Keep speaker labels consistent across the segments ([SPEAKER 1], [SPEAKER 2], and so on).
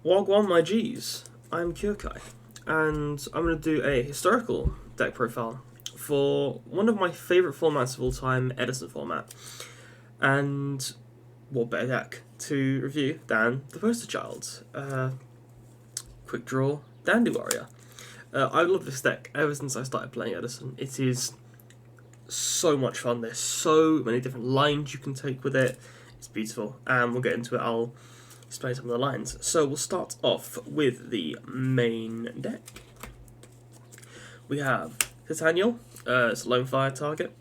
[SPEAKER 1] Wagwan my G's, I'm Kyokai, and I'm going to do a historical deck profile for one of my favourite formats of all time, Edison format. And what better deck to review than the poster child, Quickdraw Dandywarrior. I love this deck ever since I started playing Edison. It is so much fun. There's so many different lines you can take with it. It's beautiful, and we'll get into it. I'll explain some of the lines. So we'll start off with the main deck. We have Titanial, it's a lone fire target.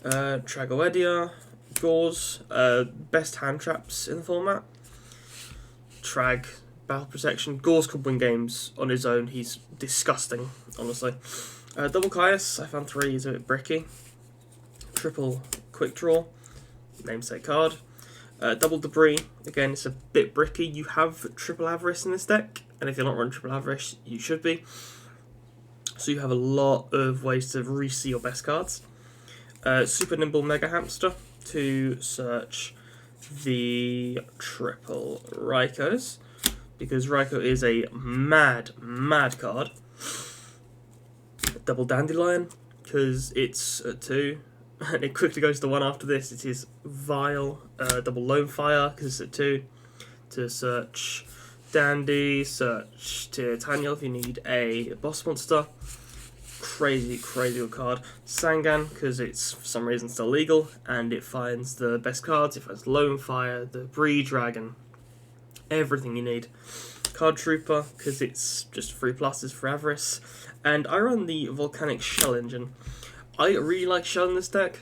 [SPEAKER 1] Tragoedia, Gauze, best hand traps in the format. Trag, Battle Protection. Gauze could win games on his own. He's disgusting, honestly. Double Caius, I found 3 is a bit bricky. Triple Quickdraw, namesake card. Double Debris, again, it's a bit bricky. You have Triple Avarice in this deck, and if you're not running Triple Avarice, you should be. So you have a lot of ways to re-see your best cards. Super Nimble Mega Hamster to search the triple Raikos, because Raiko is a mad card. Double Dandelion, because it's at 2. And it quickly goes to 1 after this. It is vile. Double Lone Fire, because it's at 2. To search Dandy, search Titanial if you need a boss monster. Crazy good card. Sangan, because it's for some reason still legal, and it finds the best cards. It finds Lone Fire, the Bree Dragon, everything you need. Card Trooper, because it's just 3 pluses for Avarice. And I run the Volcanic Shell engine. I really like Shell in this deck.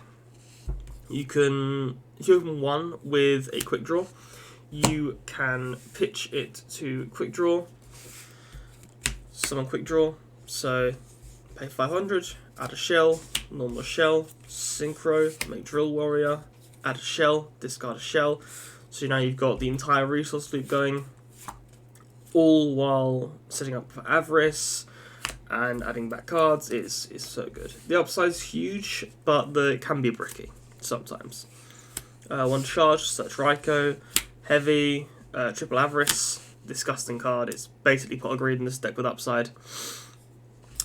[SPEAKER 1] You can, if you open 1 with a Quickdraw, you can pitch it to Quickdraw, summon Quickdraw, so pay 500, add a shell, normal shell, synchro, make Drill Warrior, add a shell, discard a shell, so now you've got the entire resource loop going, all while setting up for Avarice and adding back cards. Is so good. The upside's huge, but it can be bricky sometimes. 1 charge, search Raiko, heavy, triple Avarice, disgusting card. It's basically pot of greed in this deck with upside.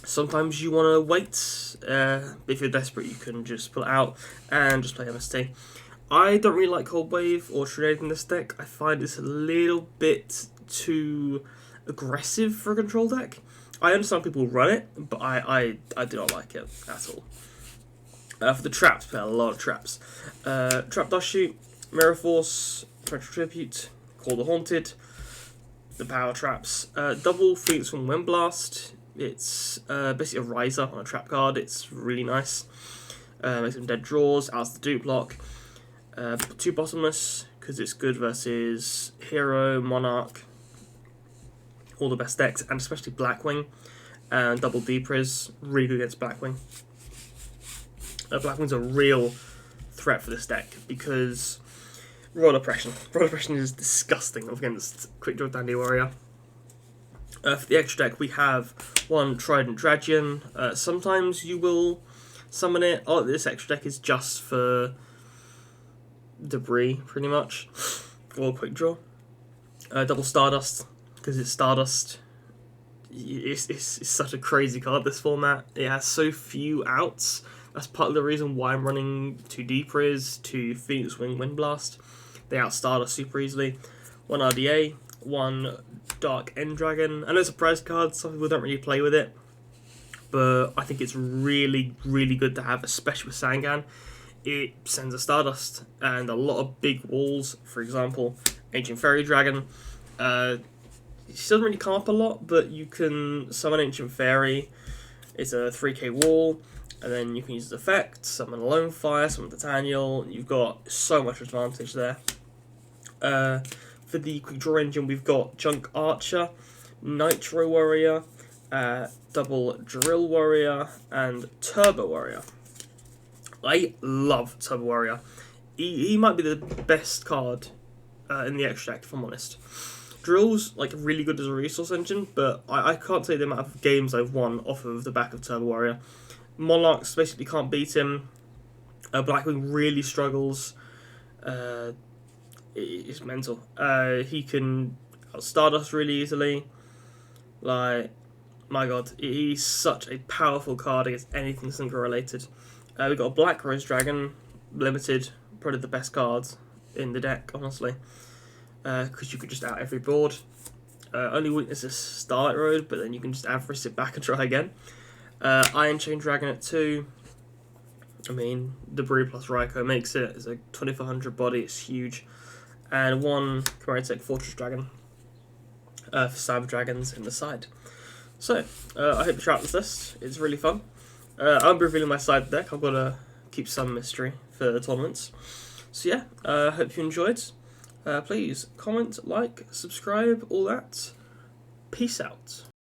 [SPEAKER 1] Sometimes you want to wait. If you're desperate, you can just pull it out and just play MST. I don't really like Cold Wave or Trinade in this deck. I find it's a little bit too aggressive for a control deck. I understand people run it, but I do not like it at all. For the traps, play a lot of traps. Trap Dust Shoot, Mirror Force, Torrential Tribute, Call the Haunted, the power traps. Double Phoenix from Wind Blast. It's basically a riser on a trap card. It's really nice. Makes some dead draws, outs the dupe block. 2 Bottomless, because it's good versus Hero, Monarch, all the best decks, and especially Blackwing. And double Depriz, really good against Blackwing. Blackwing's a real threat for this deck because Royal Oppression. Royal Oppression is disgusting against Quickdraw Dandywarrior. For the extra deck, we have 1 Trident Dragion. Sometimes you will summon it. Oh, this extra deck is just for Debris, pretty much, or Quickdraw. Double Stardust, because it's Stardust. It's such a crazy card, this format. It has so few outs. That's part of the reason why I'm running 2 Depriz, 2 Phoenix Wing Wind Blast. They out Stardust super easily. 1 RDA, 1 Dark End Dragon. I know it's a prize card, some people don't really play with it, but I think it's really good to have, especially with Sangan. It sends a Stardust and a lot of big walls. For example, Ancient Fairy Dragon. She doesn't really come up a lot, but you can summon Ancient Fairy. It's a 3k wall, and then you can use its effect, summon Lone Fire, summon Titanial. You've got so much advantage there. For the Quickdraw engine, we've got Junk Archer, Nitro Warrior, Double Drill Warrior, and Turbo Warrior. I love Turbo Warrior. He might be the best card in the extra deck, if I'm honest. Drill's like really good as a resource engine, but I can't say the amount of games I've won off of the back of Turbo Warrior. Monarchs basically can't beat him. Blackwing really struggles. It's mental. He can out Stardust really easily. Like, my god, he's such a powerful card against anything Synchro related. We've got a Black Rose Dragon, limited, probably the best cards in the deck, honestly. Because you could just out every board. Only weakness is Starlight Road, but then you can just average it back and try again. Iron Chain Dragon at 2. I mean, Debris plus Raikou makes it. It's a 2400 body, it's huge. And 1 Chimeric Fortress Dragon for Cyber Dragons in the side. So, I hope you try out this list. It's really fun. I'll be revealing my side deck. I've got to keep some mystery for the tournaments. So yeah, hope you enjoyed. Please comment, like, subscribe, all that. Peace out.